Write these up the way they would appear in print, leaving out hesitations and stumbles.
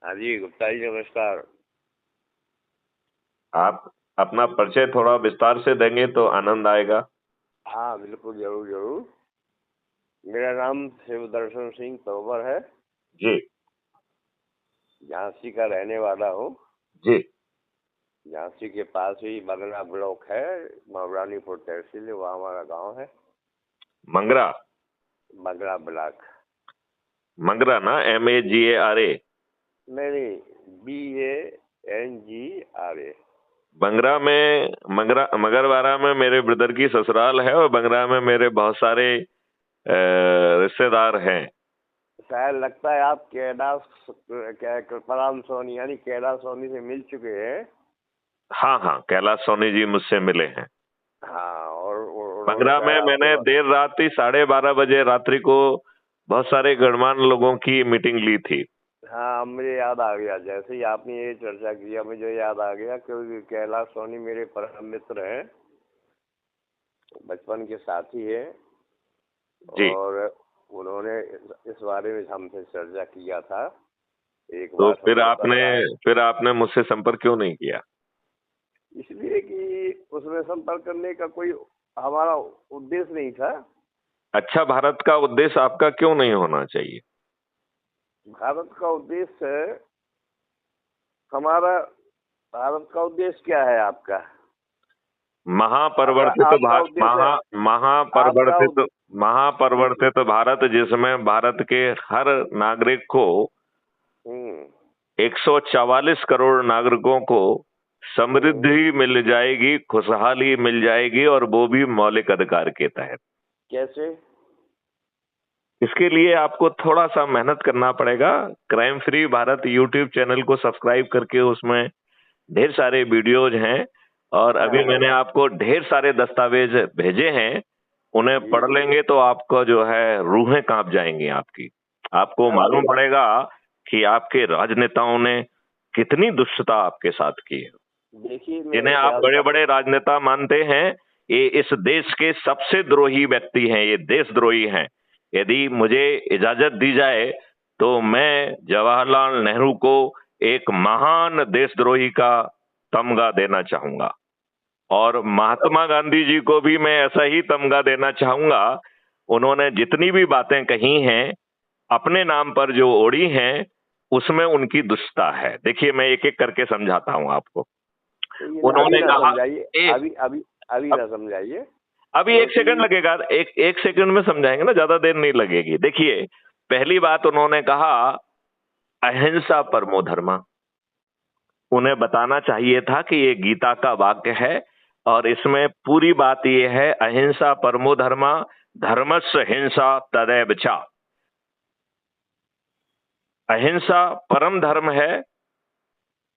हाँ जी गुप्ता जी नमस्कार। आप अपना परिचय थोड़ा विस्तार से देंगे तो आनंद आएगा। हाँ बिल्कुल जरूर जरूर। मेरा नाम शिव दर्शन सिंह तोमर है। जी। झांसी का रहने वाला हूँ। जी। झांसी के पास ही बगना ब्लॉक है। महारानीपुर तहसील है, वहाँ हमारा गांव है। मंगरा। बगना ब्लॉक। मंगरा ना, MAGARA। नहीं, BANGRA। बंगरा में, मंगरा मगरवाड़ा में मेरे ब्रदर की ससुराल है और बंगरा में मेरे बहुत सारे रिश्तेदार हैं। शायद लगता है आप कृपाराम सोनी यानी कैलाश सोनी से मिल चुके हैं। हाँ हाँ, कैलाश सोनी जी मुझसे मिले हैं। हाँ, और उन्होंने बंगरा शायद में आपके मैंने देर रात ही 12:30 बजे रात्रि को बहुत सारे गणमान्य लोगों की मीटिंग ली थी। हाँ, मुझे याद आ गया। जैसे ही आपने ये चर्चा किया मुझे याद आ गया, क्योंकि कैलाश सोनी मेरे परम मित्र हैं, बचपन के साथी हैं। जी। और उन्होंने इस बारे में हमसे चर्चा किया था। एक तो बार संभवतः शायद फिर आपने मुझसे संपर्क क्यों नहीं किया? इसलिए कि उसमें संपर्क करने का कोई हमारा उद्देश्य नहीं था। अच्छा, भारत का उद्देश्य आपका क्यों नहीं होना चाहिए? भारत का उद्देश्य हमारा भारत का उद्देश्य क्या है आपका? आपका महापरिवर्तित आपका भारत, उद्देश्य है। आपका महापरिवर्तित भारत, जिसमें भारत के हर नागरिक को, हम्म 144 करोड़ नागरिकों को हम्म समृद्धि मिल जाएगी, खुशहाली मिल जाएगी, और वो भी मौलिक अधिकार के तहत। कैसे? इसके लिए आपको थोड़ा सा मेहनत करना पड़ेगा। Crime free Bharat YouTube channel को सब्सक्राइब करके उसमें ढेर सारे वीडियोज हैं, और अभी हाँ, मैंने आपको ढेर सारे दस्तावेज भेजे हैं। उन्हें जी पढ़ जी। लेंगे तो आपको जो है रूहें कांप जाएंगी आपकी। आपको हाँ मालूम पड़ेगा कि आपके राजनेताओं ने कितनी दुष्टता आपके साथ की है। देखिए जिन्हें मेरे आप ख्याल बड़े से बड़े राजनेता मानते हैं, ये इस देश के सबसे द्रोही व्यक्ति हैं, ये देशद्रोही हैं। यदि मुझे इजाजत दी जाए तो मैं जवाहरलाल नेहरू को एक महान देशद्रोही का तमगा देना चाहूंगा, और महात्मा गांधी जी को भी मैं ऐसा ही तमगा देना चाहूंगा। उन्होंने जितनी भी बातें कही हैं, अपने नाम पर जो ओढ़ी हैं, उसमें उनकी दुष्टता है। देखिए, मैं एक एक करके समझाता हूं आपको। तो ये ना अभी उन्होंने ना कहा, समझाइए। एक, अभी अभी अभी अब ना समझाइए, अभी एक सेकंड क्योंकि लगेगा, एक एक सेकंड में समझाएंगे ना, ज्यादा देर नहीं लगेगी। देखिए, पहली बात उन्होंने कहा, अहिंसा परमो धर्मा। उन्हें बताना चाहिए था कि ये गीता का वाक्य है, और इसमें पूरी बात ये है, अहिंसा परमो धर्मा, धर्मस्य हिंसा तदैव चा। अहिंसा परम धर्म है,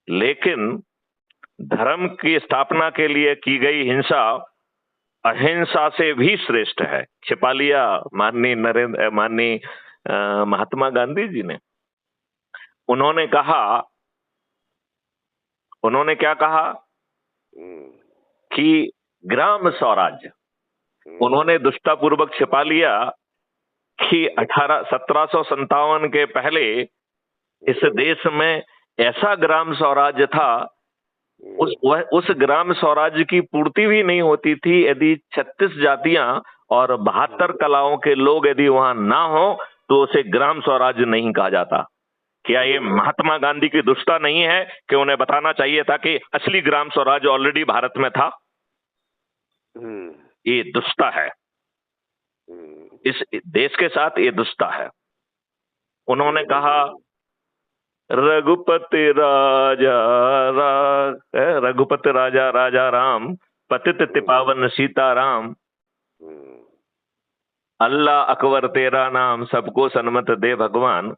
लेकिन धर्म की स्थापना के लिए की गई हिंसा अहिंसा से भी श्रेष्ठ है। छिपा लिया माननीय महात्मा गांधी जी ने। उन्होंने कहा, उन्होंने क्या कहा हम्म कि ग्राम स्वराज्य, हम्म उन्होंने दुष्टापूर्वक छिपा लिया कि 1757 के पहले इस हम्म देश में ऐसा ग्राम स्वराज्य था, उस ग्राम स्वराज्य की पूर्ति भी नहीं होती थी यदि 36 जातियां और 72 कलाओं के लोग यदि वहां ना हो, तो उसे ग्राम स्वराज्य नहीं कहा जाता। क्या ये महात्मा गांधी की दुष्टता नहीं है कि उन्हें बताना चाहिए था कि असली ग्राम स्वराज ऑलरेडी भारत में था? हम्म ये दुष्टता है, हम्म इस देश के साथ ये दुष्टता है। उन्होंने कहा, हम्म रघुपति राजा रघुपति राजा राजा राम, पतित पावन सीताराम, हम्म अल्लाह अकबर तेरा नाम, सबको सन्मत दे भगवान।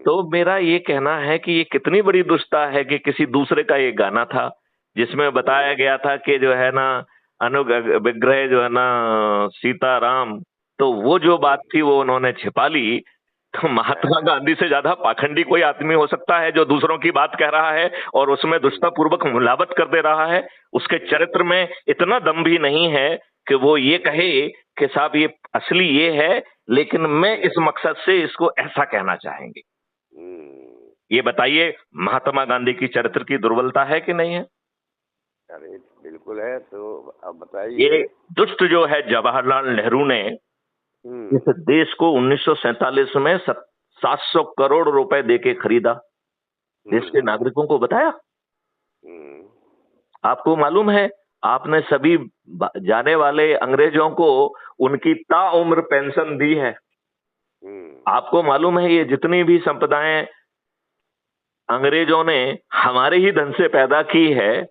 तो मेरा ये कहना है कि ये कितनी बड़ी दुष्टता है कि किसी दूसरे का ये गाना था, जिसमें बताया गया था कि जो है ना, अनुग्रह विग्रह जो है ना सीताराम, तो वो जो बात थी वो उन्होंने छिपा ली। तो महात्मा गांधी से ज्यादा पाखंडी कोई आदमी हो सकता है जो दूसरों की बात कह रहा है और उसमें दुष्टापूर्वक मिलावट कर दे रहा है? उसके चरित्र में इतना दम भी नहीं है कि वो ये कहे कि साहब ये असली ये है, लेकिन मैं इस मकसद से इसको ऐसा कहना चाहेंगे। ये बताइए, महात्मा गांधी की चरित्र की दुर्बलता है कि नहीं है? अरे बिल्कुल है, तो अब ये बताइए। दुष्ट जो है जवाहरलाल नेहरू ने इस देश को 1947 में 700 करोड़ रुपए देके खरीदा, देश के नागरिकों को बताया। आपको मालूम है, आपने सभी जाने वाले अंग्रेजों को उनकी ताउम्र पेंशन दी है। आपको मालूम है, ये जितनी भी संपदाएं अंग्रेजों ने हमारे ही धन से पैदा की है,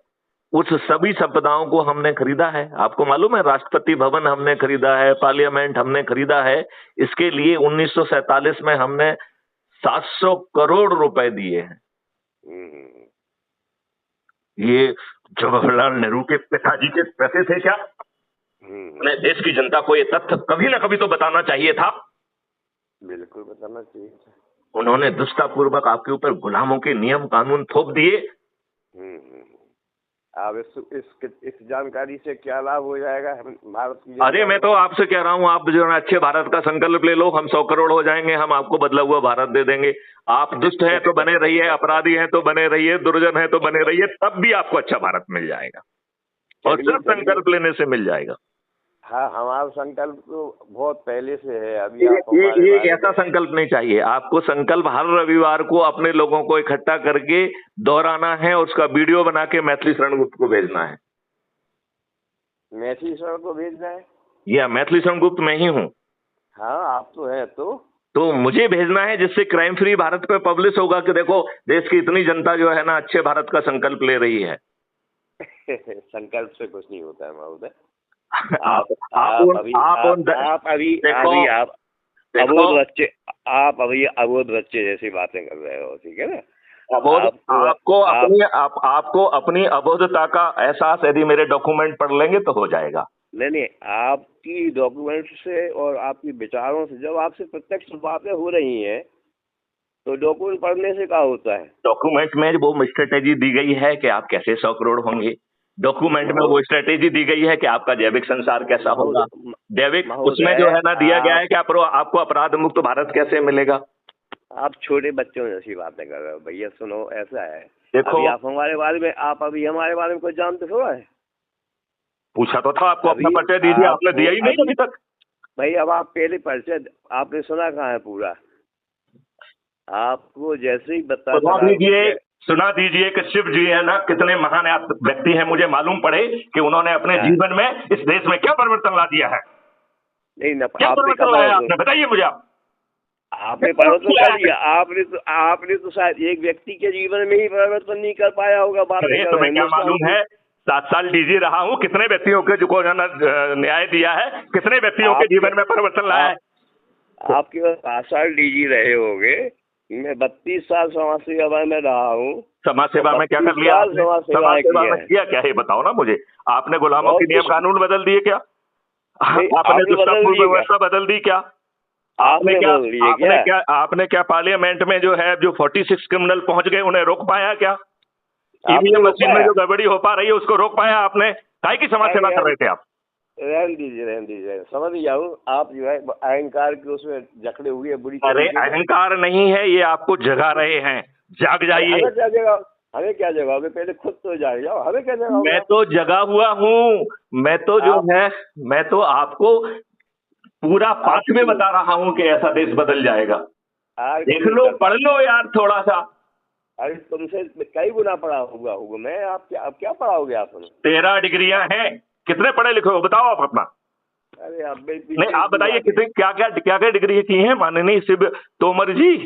उस सभी संपदाओं को हमने खरीदा है। आपको मालूम है, राष्ट्रपति भवन हमने खरीदा है, पार्लियामेंट हमने खरीदा है। इसके लिए 1947 में हमने 700 करोड़ रुपए दिए हैं। ये जवाहरलाल नेहरू के पिताजी के पैसे थे क्या? देश की जनता को ये तथ्य कभी ना कभी तो बताना चाहिए था। बिल्कुल बताना चाहिए था। उन्होंने दुष्टापूर्वक आपके ऊपर गुलामों के नियम कानून थोप दिए। अब इस जानकारी से क्या लाभ हो जाएगा भारत की? अरे मैं तो आपसे कह रहा हूँ, आप जो है अच्छे भारत का संकल्प ले लो, हम 100 करोड़ हो जाएंगे, हम आपको बदला हुआ भारत दे देंगे। आप दुष्ट हैं तो बने रहिए, अपराधी हैं तो बने रहिए, दुर्जन हैं तो बने रहिए, तब भी आपको अच्छा भारत मिल जाएगा, और सिर्फ संकल्प लेने से मिल जाएगा। हाँ, हमारा संकल्प तो बहुत पहले से है। अभी ये ऐसा संकल्प नहीं चाहिए आपको। संकल्प हर रविवार को अपने लोगों को इकट्ठा करके दोहराना है, और उसका वीडियो बना के मैथिली शरण गुप्त को भेजना है। मैथिली शरण को भेजना है? या मैथिली शरण गुप्त मैं ही हूँ। हाँ, आप तो हैं। तो मुझे भेजना है, जिससे क्राइम फ्री भारत पे पब्लिश होगा कि देखो देश की इतनी जनता जो है ना अच्छे भारत का संकल्प ले रही है। संकल्प से कुछ नहीं होता है महोदय। आप अभी अबोध बच्चे जैसी बातें कर रहे हो, ठीक है ना? आपको अपनी अबोधता का एहसास यदि मेरे डॉक्यूमेंट पढ़ लेंगे तो हो जाएगा। नहीं, आपकी डॉक्यूमेंट से और आपकी विचारों से जब आपसे प्रत्यक्ष बातें हो रही हैं तो डॉक्यूमेंट पढ़ने से क्या होता है? डॉक्यूमेंट में वो स्ट्रेटेजी दी गई है कि आप कैसे 100 करोड़ होंगे। डॉक्यूमेंट में वो स्ट्रेटेजी दी गई है कि आपका जैविक संसार कैसा होगा। जैविक उसमें जो है ना दिया गया है कि आपको अपराध मुक्त भारत कैसे मिलेगा। आप छोटे बच्चों जैसी बातें कर रहे हो भैया। सुनो, ऐसा है, देखो अभी आप हमारे बारे में कुछ जानते थोड़ा है। पूछा तो था आपको, अपना परिचय दीजिए, आपने दिया ही नहीं अभी तक। भाई अब आप पहले परिचय आपने सुना कहाँ है पूरा? आपको जैसे ही सुना दीजिए कि शिव जी है ना कितने महान व्यक्ति हैं, मुझे मालूम पड़े कि उन्होंने अपने जीवन में इस देश में क्या परिवर्तन ला दिया है। नहीं ना, क्या परिवर्तन लाया आपने, बताइए मुझे। आपने परिवर्तन कर दिया। आपने तो शायद एक व्यक्ति के जीवन में ही परिवर्तन नहीं कर पाया होगा। तुम्हें क्या मालूम है, 7 साल डीजी रहा हूँ, कितने व्यक्तियों के जो न्याय दिया है, कितने व्यक्तियों के जीवन में परिवर्तन लाया है। आप केवल 7 साल डीजी रहे होंगे, मैं 32 साल समाज सेवा में रहा हूँ। समाज सेवा में क्या कर लिया? समाज सेवा में किया क्या, ये बताओ ना मुझे। आपने गुलामों के नियम कानून बदल दिए क्या? आपने दुष्टापूर्व व्यवस्था बदल दी क्या? आपने क्या पार्लियामेंट में जो है जो 46 क्रिमिनल पहुंच गए उन्हें रोक पाया क्या? ईवीएम मशीन में जो गड़बड़ी हो पा रही है उसको रोक पाया आपने? काहे की समाज सेवा कर रहे थे आप? रहने दीजिए, समझ जाऊँ। आप जो है अहंकार के उसमें जकड़े हुए बुरी। अरे अहंकार नहीं है, ये आपको जगा रहे हैं। जाग जाइए। हमें क्या जगाओगे? पहले खुद तो जाग जाओ, हमें क्या जगाओगे? मैं तो जगा हुआ हूँ। मैं तो आपको पूरा पाथवे बता रहा हूँ कि ऐसा देश बदल जाएगा। देख लो, पढ़ लो यार थोड़ा सा। अरे तुमसे कई गुना पढ़ा हुआ हूँ मैं। आप क्या पढ़ाओगे? आप 13 डिग्रियां हैं। कितने पढ़े लिखे हो बताओ आप अपना। अरे अब नहीं, आप बताइए कितने क्या क्या डिग्री की हैं माननीय शिव तोमर जी?